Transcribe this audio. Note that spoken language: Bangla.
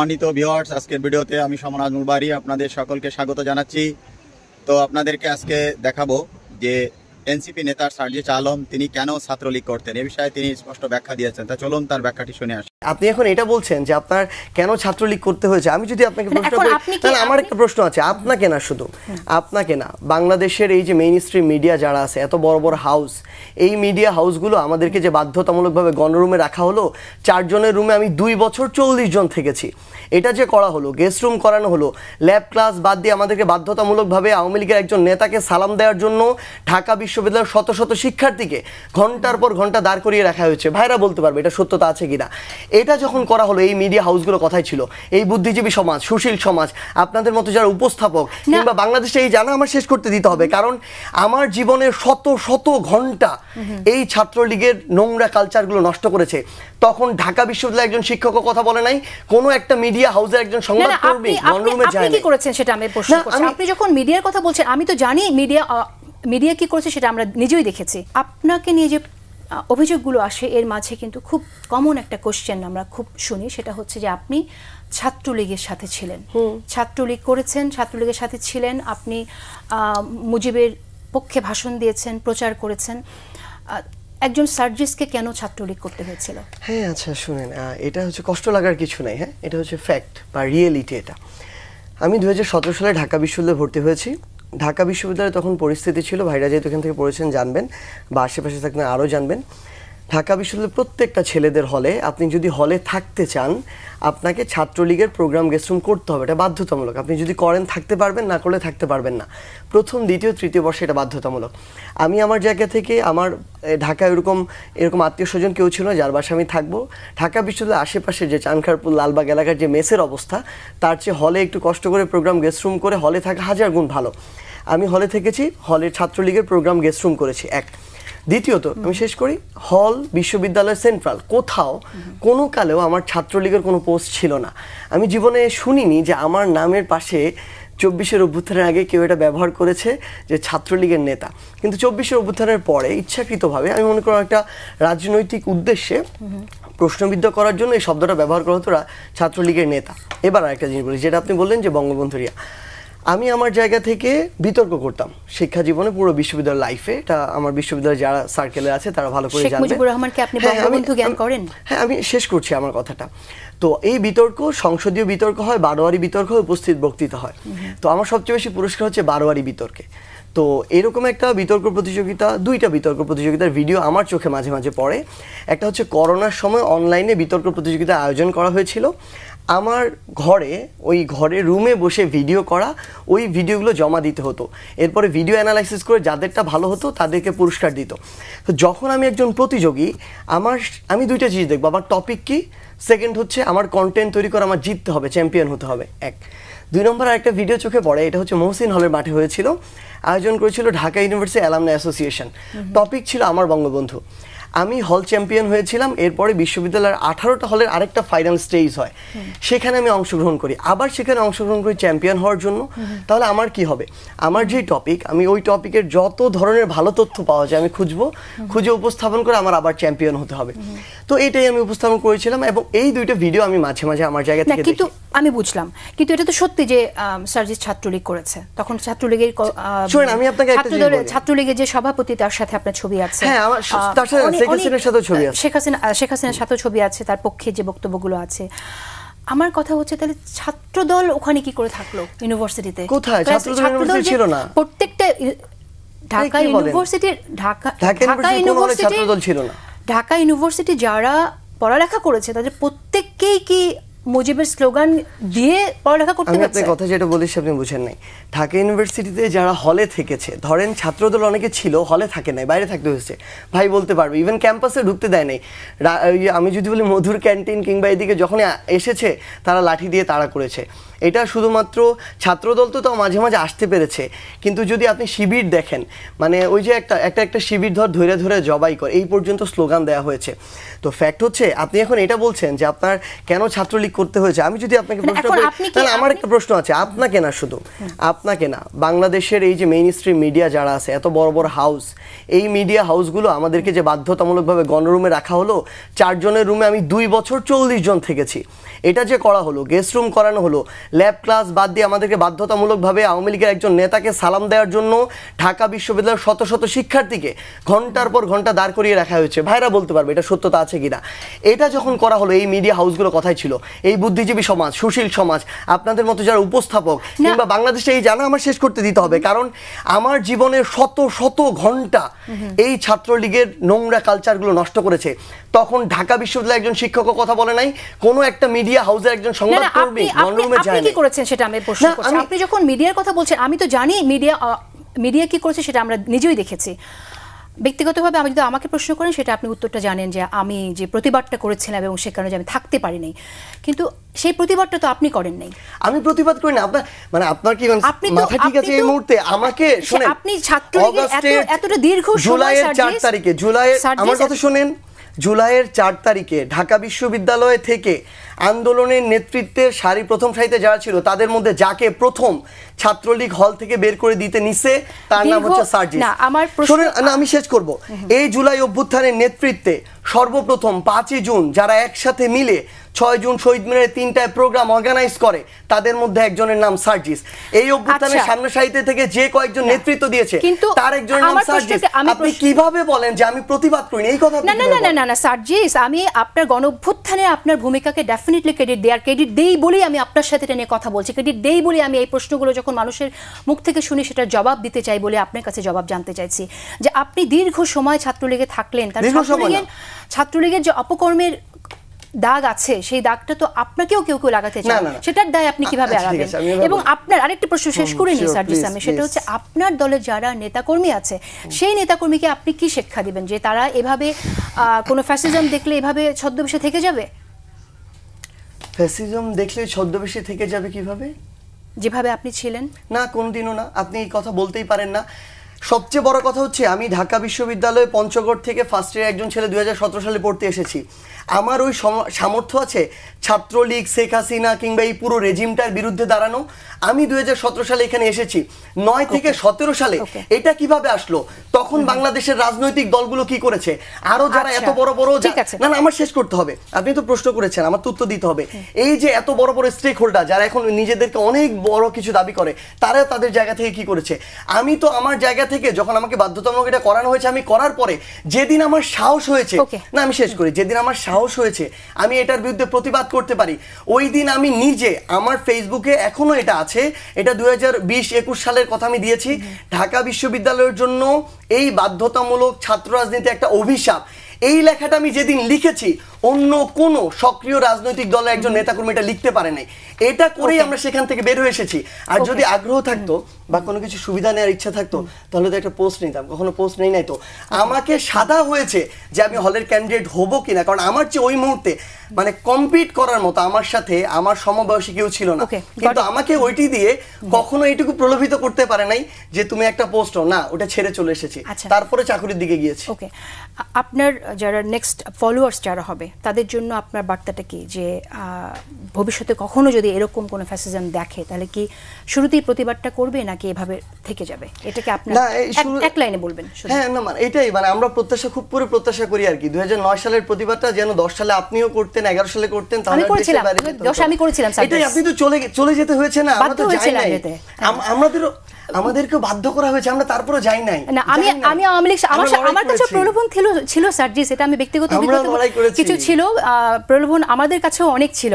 সম্মানিত ভিউয়ার্স, আজকের ভিডিওতে আমি সমান আজমল বাড়ি আপনাদের সকলকে স্বাগত জানাচ্ছি। তো আপনাদেরকে আজকে দেখাবো যে এনসিপি নেতা সার্জিস আলম তিনি কেন ছাত্রলীগ করতেন, এ বিষয়ে তিনি স্পষ্ট ব্যাখ্যা দিয়েছেন। তা চলুন তার ব্যাখ্যাটি শুনে আসি। আপনি এখন এটা বলছেন যে আপনার কেন ছাত্রলীগ করতে হয়েছে। আমি যদি আপনাকে প্রশ্ন করি, তাহলে আমার একটা প্রশ্ন আছে, আপনাকে না, শুধু আপনাকে না, বাংলাদেশের এই যে মেইন স্ট্রিম মিডিয়া যারা আছে, এত বড় বড় হাউস, এই মিডিয়া হাউসগুলো আমাদেরকে যে বাধ্যতামূলকভাবে গণরুমে রাখা হলো, 4 জনের রুমে আমি 2 বছর 40 জন থেকেছি, এটা যে করা হলো, গেস্ট রুম করানো হলো, ল্যাব ক্লাস বাদ দিয়ে আমাদেরকে বাধ্যতামূলকভাবে আওয়ামী লীগের একজন নেতাকে সালাম দেওয়ার জন্য ঢাকা বিশ্ববিদ্যালয়ের শত শত শিক্ষার্থীকে ঘন্টার পর ঘন্টা দাঁড় করিয়ে রাখা হয়েছে। ভাইরা বলতে পারবে এটা সত্যতা আছে কিনা। এটা যখন করা হলো, এই মিডিয়া হাউসগুলো কথাই ছিল, এই বুদ্ধিজীবী সমাজ, সুশীল সমাজ, আপনাদের মতো যারা উপস্থাপক কিংবা বাংলাদেশে এই জানা আমার শেষ করতে দিতে হবে, কারণ আমার জীবনের শত শত ঘন্টা এই ছাত্রলীগের নোংরা কালচারগুলো নষ্ট করেছে। তখন ঢাকা বিশ্ববিদ্যালয়ের একজন শিক্ষকও কথা বলে নাই, কোনো একটা মিডিয়া হাউসের একজন সংবাদকর্মী গণরুমে যায় না। আপনি কি করেছেন সেটা আমি প্রশ্ন করছি। আপনি যখন মিডিয়ার কথা বলছেন, আমি তো জানি মিডিয়া কি করেছে সেটা আমরা নিজেই দেখেছি। আপনাকে নিয়ে যে অভিযোগগুলো আসে এর মাঝে কিন্তু খুব কমন একটা কোশ্চেন আমরা খুব শুনি, সেটা হচ্ছে যে আপনি ছাত্রলীগের সাথে ছিলেন, ছাত্রলীগ করেছেন, ছাত্রলীগের সাথে ছিলেন, আপনি মুজিবের পক্ষে ভাষণ দিয়েছেন, প্রচার করেছেন। একজন সার্জিসকে কেন ছাত্রলীগ করতে হয়েছিল? হ্যাঁ, আচ্ছা শুনেন, এটা হচ্ছে কষ্ট লাগার কিছু নাই। হ্যাঁ, এটা হচ্ছে ফ্যাক্ট বা রিয়েলিটি। এটা আমি 2017 সালে ঢাকা বিশ্ববিদ্যালয়ে ভর্তি হয়েছি। ঢাকা বিশ্ববিদ্যালয়ে তখন পরিস্থিতি ছিল, ভাইরা যেহেতু এখান থেকে পড়েছেন জানবেন, বা আশেপাশে থাকলে আরও জানবেন, ঢাকা বিশ্ববিদ্যালয়ের প্রত্যেকটা ছেলেদের হলে, আপনি যদি হলে থাকতে চান, আপনাকে ছাত্রলীগের প্রোগ্রাম গেস্টরুম করতে হবে। এটা বাধ্যতামূলক। আপনি যদি করেন থাকতে পারবেন, না করলে থাকতে পারবেন না। প্রথম, দ্বিতীয়, তৃতীয় বর্ষে এটা বাধ্যতামূলক। আমি আমার জায়গা থেকে, আমার ঢাকা এরকম আত্মীয় স্বজন কেউ ছিল না যার বাসায় আমি থাকবো। ঢাকা বিশ্ববিদ্যালয়ের আশেপাশে যে চানখারপুর, লালবাগ এলাকার যে মেসের অবস্থা, তার চেয়ে হলে একটু কষ্ট করে প্রোগ্রাম গেস্টরুম করে হলে থাকা 1000 গুণ ভালো। আমি হলে থেকেছি, হলের ছাত্রলীগের প্রোগ্রাম গেস্টরুম করেছি। এক, দ্বিতীয়ত আমি শেষ করি, হল বিশ্ববিদ্যালয় সেন্ট্রাল কোথাও কোনো কালেও আমার ছাত্রলীগের কোনো পোস্ট ছিল না। আমি জীবনে শুনিনি যে আমার নামের পাশে 24-এর অভ্যুত্থানের আগে কেউ এটা ব্যবহার করেছে যে ছাত্রলীগের নেতা। কিন্তু 24-এর অভ্যুত্থানের পরে ইচ্ছাকৃতভাবে, আমি মনে করি একটা রাজনৈতিক উদ্দেশ্যে প্রশ্নবিদ্ধ করার জন্য এই শব্দটা ব্যবহার করা হতো, ছাত্রলীগের নেতা। এবার আরেকটা জিনিস বলি, যেটা আপনি বললেন যে বঙ্গবন্ধুরিয়া, আমি আমার জায়গা থেকে বিতর্ক করতাম শিক্ষা জীবনে, পুরো বিশ্ববিদ্যালয় লাইফে। এটা আমার বিশ্ববিদ্যালয়ে যারা সার্কেলে আছে তারা ভালো করে জানবে। মুজিবুর রহমানকে আপনি বঙ্গবন্ধু জ্ঞান করেন? হ্যাঁ, আমি শেষ করছি আমার কথাটা। তো এই বিতর্ক সংসদীয় বিতর্ক হয়, বারোয়ারি বিতর্ক হয়, উপস্থিত বক্তৃতা হয়। তো আমার সবচেয়ে বেশি পুরস্কার হচ্ছে বারোয়ারি বিতর্কে। তো এরকম একটা বিতর্ক প্রতিযোগিতা, 2টা বিতর্ক প্রতিযোগিতার ভিডিও আমার চোখে মাঝে মাঝে পড়ে। একটা হচ্ছে করোনার সময় অনলাইনে বিতর্ক প্রতিযোগিতা আয়োজন করা হয়েছিল। আমার ঘরে, ওই ঘরে রুমে বসে ভিডিও করা, ওই ভিডিওগুলো জমা দিতে হতো। এরপরে ভিডিও অ্যানালাইসিস করে যাদেরটা ভালো হতো তাদেরকে পুরস্কার দিত। তো যখন আমি একজন প্রতিযোগী, আমি 2টা জিনিস দেখবো, আমার টপিক কি, সেকেন্ড হচ্ছে আমার কন্টেন্ট তৈরি করে আমার জিততে হবে, চ্যাম্পিয়ন হতে হবে। 1, 2 নম্বর আরেকটা ভিডিও চোখে পড়ে, এটা হচ্ছে মহসিন হলের মাঠে হয়েছিল, আয়োজন করেছিল Dhaka university alumni association. Topic ছিল আমার বঙ্গবন্ধু। আমি হল চ্যাম্পিয়ন হয়েছিলাম। এরপরে বিশ্ববিদ্যালয়ের 18টা হলের আরেকটা ফাইনাল স্টেজ হয়, সেখানে আমি অংশগ্রহণ করি, আবার সেখানে অংশগ্রহণ করি চ্যাম্পিয়ন হওয়ার জন্য। তাহলে আমার কি হবে, আমার যে টপিক, আমি ওই টপিকের যত ধরনের ভালো তথ্য পাওয়া যায় আমি খুঁজে উপস্থাপন করে আমার আবার চ্যাম্পিয়ন হতে হবে। তো এটাই আমি উপস্থাপন করেছিলাম, এবং এই 2টা ভিডিও আমি মাঝে মাঝে আমার জায়গা থেকে দেখি। আমি বুঝলাম, কিন্তু এটা তো সত্যি যে সার্জিস ছাত্রলীগ করেছে। তখন ছাত্রলীগের, শুনুন আমি আপনাকে একটা জিনিস বলি, ছাত্রলীগের যে সভাপতি, তার সাথে আপনার ছবি আছে। হ্যাঁ, আমার তার সাথে শেখ হাসিনার সাথেও ছবি আছে, শেখ হাসিনার সাথেও ছবি আছে, তার পক্ষে যে বক্তব্যগুলো আছে। আমার কথা হচ্ছে, তাহলে ছাত্রদল ওখানে কি করে থাকলো ইউনিভার্সিটিতে? কোথায় ছাত্রদল ছিল না? প্রত্যেকটা ঢাকা ইউনিভার্সিটির, ঢাকা ইউনিভার্সিটি যারা পড়ালেখা করেছে তাদের প্রত্যেককেই কি মুজিবের স্লোগান দিয়ে পড়ালেখা করতে হচ্ছে? আমি আপনার কথা যেটা বলেছি আপনি বুঝেন নাই। ঢাকা ইউনিভার্সিটিতে যারা হলে থেকেছে, ধরেন ছাত্রদল অনেকে ছিল, হলে থাকে নাই, বাইরে থাকতে হয়েছে, ভাই বলতে পারবে, ইভেন ক্যাম্পাসে ঢুকতে দেয় নাই। আমি যদি বলি মধুর ক্যান্টিন কিংবা এদিকে যখন এসেছে তারা লাঠি দিয়ে তাড়া করেছে। এটা শুধুমাত্র ছাত্রদল তো তাও মাঝে মাঝে আসতে পেরেছে, কিন্তু যদি আপনি শিবির দেখেন, মানে ওই যে একটা শিবির ধরে ধরে জবাই করে, এই পর্যন্ত স্লোগান দেওয়া হয়েছে। তো ফ্যাক্ট হচ্ছে, আপনি এখন এটা বলছেন যে আপনার কেন ছাত্রলীগ ছাত্রলীগ করতে হয়েছে? আমি যদি আপনাকে প্রশ্ন এখন করি, আপনি কি- তাহলে আমার আপনি- একটা প্রশ্ন আছে, আপনাকে না, শুধু আপনাকে না, বাংলাদেশের এই যে মেইন স্ট্রিম মিডিয়া যারা আছে, এত বড় বড় হাউস, এই মিডিয়া হাউসগুলো আমাদেরকে যে বাধ্যতামূলকভাবে গণরুমে রাখা হলো, 4 জনের রুমে আমি 2 বছর 40 জন থেকেছি, এটা যে করা হলো, গেস্ট রুম করানো হলো, ল্যাব ক্লাস বাদ দিয়ে আমাদেরকে বাধ্যতামূলকভাবে আওয়ামী লীগের একজন নেতাকে সালাম দেওয়ার জন্য ঢাকা বিশ্ববিদ্যালয়ের শত শত শিক্ষার্থীকে ঘন্টার পর ঘন্টা দাঁড় করিয়ে রাখা হয়েছে। ভাইরা বলতে পারবে এটা সত্যতা আছে কিনা। এটা যখন করা হলো, এই মিডিয়া হাউসগুলো কথাই ছিল, এই বুদ্ধিজীবী সমাজ, সুশীল সমাজ, আপনাদের মতো যারা উপস্থাপক কিংবা বাংলাদেশে এই জানা আমার শেষ করতে দিতে হবে, কারণ আমার জীবনের শত শত ঘন্টা এই ছাত্রলীগের নোংরা কালচারগুলো নষ্ট করেছে। তখন ঢাকা বিশ্ববিদ্যালয়ের একজন শিক্ষকও কথা বলে নাই, কোনো একটা মিডিয়া হাউসের একজন সংবাদকর্মী গণরুমে যায় আপনি কি নাই। করেছেন সেটা আমি প্রশ্ন না, করছি। আপনি যখন মিডিয়ার কথা বলছেন, আমি তো জানি মিডিয়া কি করেছে সেটা আমরা নিজেই দেখেছি। ব্যক্তিগতভাবে আমি যদি আমাকে প্রশ্ন করেন, সেটা আপনি উত্তরটা জানেন যে আমি যে প্রতিবাদটা করেছিলাম এবং সে কারণে যে আমি থাকতে পারিনি, কিন্তু সেই প্রতিবাদটা তো আপনি করেন নাই। আমি প্রতিবাদ করি না। আপনার মানে আপনার কি মাথা ঠিক আছে এই মুহূর্তে? আমাকে শুনেন, আপনি ছাত্রলীগের এতটা দীর্ঘ জুলাইয়ের 4 তারিখে, আমার কথা শুনেন, জুলাইয়ের 4 তারিখে ঢাকা বিশ্ববিদ্যালয় থেকে আন্দোলনের নেতৃত্বে প্রথম সারিতে যারা ছিল, তাদের মধ্যে যাকে প্রথম ছাত্রলীগ হল থেকে বের করে দিতে নিছে, তার নাম হচ্ছে সার্জিস। আমি শেষ করব। এই জুলাই অভ্যুত্থানের নেতৃত্বে সর্বপ্রথম 5 জুন যারা একসাথে মিলে 6 জুন শহীদ মিনারে 3টায় প্রোগ্রাম অর্গানাইজ করে, তাদের মধ্যে একজনের নাম সার্জিস। এই অভ্যুত্থানের সামনে সারিতে থেকে যে কয়েকজন নেতৃত্ব দিয়েছে, তার একজনের নাম সার্জিস। আপনি কিভাবে বলেন যে আমি প্রতিবাদ করি? এই কথা না না না না না সার্জিস, আমি আপনার গণঅভ্যুত্থানে আপনার ভূমিকাকে ডেফিনেটলি ক্রেডিট দেই বলেই আমি আপনার সাথে এটা নিয়ে কথা বলছি। ক্রেডিট দেই বলে আমি এই প্রশ্নগুলো যখন মানুষের মুখ থেকে শুনি, সেটার জবাব দিতে চাই বলে আপনার কাছে জবাব জানতে চাইছি যে আপনি দীর্ঘ সময় ছাত্রলীগে থাকলেন, তার ছাত্রলীগের যে অপকর্মের দাগ আছে, সেই দাগটা তো আপনাকেও কেউ কেউ লাগাতে চায়, সেটার দায় আপনি কিভাবে এড়াবেন? এবং আপনার আরেকটি প্রশ্ন শেষ করে নিই সার্জিস, আমি সেটা হচ্ছে আপনার দলের যারা নেতাকর্মী আছে, সেই নেতাকর্মীকে আপনি কি শিক্ষা দিবেন যে তারা এভাবে কোনো ফ্যাসিজম দেখলে এভাবে ছদ্মবেশে থেকে যাবে? ফ্যাসিজম দেখলে ছদ্মবেশে থেকে যাবে কিভাবে? যেভাবে আপনি ছিলেন? না, কোনোদিনও না। আপনি এই কথা বলতেই পারেন না। সবচেয়ে বড় কথা হচ্ছে, আমি ঢাকা বিশ্ববিদ্যালয়ে পঞ্চগড় থেকে ফার্স্ট ইয়ার একজন ছেলে 2017 সালে পড়তে এসেছি। আমার ওই সামর্থ্য আছে ছাত্রলীগ, শেখ হাসিনা কিংবা এই পুরো রেজিমটার বিরুদ্ধে দাঁড়ানো। আমি 2017 সালে এখানে এসেছি। 9 থেকে 17 সালে এটা কিভাবে আসলো? তখন বাংলাদেশের রাজনৈতিক দলগুলো কি করেছে? আরো যারা এত বড় বড়, না না আমার শেষ করতে হবে, আপনি তো প্রশ্ন করেছেন, আমার তো উত্তর দিতে হবে। এই যে এত বড় বড় স্টেক হোল্ডার যারা এখন নিজেদেরকে অনেক বড় কিছু দাবি করে, তারা তাদের জায়গা থেকে কি করেছে? আমি তো আমার জায়গা থেকে, যখন আমাকে বাধ্যতামূলক এটা করানো হয়েছে, আমি করার পরে যেদিন আমার সাহস হয়েছে, না আমি শেষ করি, যেদিন আমার সাহস হয়েছে আমি এটার বিরুদ্ধে প্রতিবাদ করতে পারি, ওই দিন আমি নিজে, আমার ফেসবুকে এখনো এটা আছে, এটা 2020-21 সালের কথা আমি দিয়েছি, ঢাকা বিশ্ববিদ্যালয়ের জন্য এই বাধ্যতামূলক ছাত্র রাজনীতি একটা অভিশাপ, এই লেখাটা আমি যেদিন লিখেছি, অন্য কোন সক্রিয় রাজনৈতিক দলের একজন নেতাকর্মী এটা লিখতে পারে নাই। এটা করেই আমরা সেখান থেকে বের হয়ে এসেছি। আর যদি আগ্রহ থাকতো বা কোনো কিছু সুবিধা নেওয়ার ইচ্ছা থাকতো, তাহলে তো একটা পোস্ট নিতাম। কখনো পোস্ট নেই নাই তো। আমাকে সাদা হয়েছে যে আমি হলের ক্যান্ডিডেট হব কিনা, কারণ আমার চেয়ে ওই মুহূর্তে মানে কম্পিট করার মতো আমার সাথে আমার সমবয়সী কেউ ছিল না। কিন্তু আমাকে ওইটি দিয়ে কখনো এইটুকু প্রলোভিত করতে পারে নাই যে তুমি একটা পোস্ট না, ওটা ছেড়ে চলে এসেছি, তারপরে চাকরির দিকে গিয়েছি। ওকে, আপনার যারা নেক্সট ফলোয়ার্স যারা হবে, তাদের জন্য আপনার বার্তাটা কি, যে ভবিষ্যতে কখনো যদি এরকম কোনো ফ্যাসিজম দেখে, তাহলে কি শুরুতেই প্রতিবাদটা করবে নাকি এভাবে থেকে যাবে? এটাকে আপনার এক লাইনে বলবেন। হ্যাঁ, না মানে এটাই, মানে আমরা প্রত্যাশা খুব করে প্রত্যাশা করি আর কি, 2009 সালের প্রতিবাদটা যেন 10 সালে আপনিও করতেন, 11 সালে করতেন, তাহলে আমি করেছিলাম। এটাই, আপনি তো চলে যেতে হয়েছে না, আমরা তো যাই নাই, আমাদেরকেও বাধ্য করা হয়েছে, আমরা তারপরে যাই নাই। না, আমি আওয়ামী লীগ, আমার কাছে প্রলোভন ছিল সার্জিস, এটা আমি ব্যক্তিগত কিছু ছিল, প্রলোভন আমাদের কাছেও অনেক ছিল।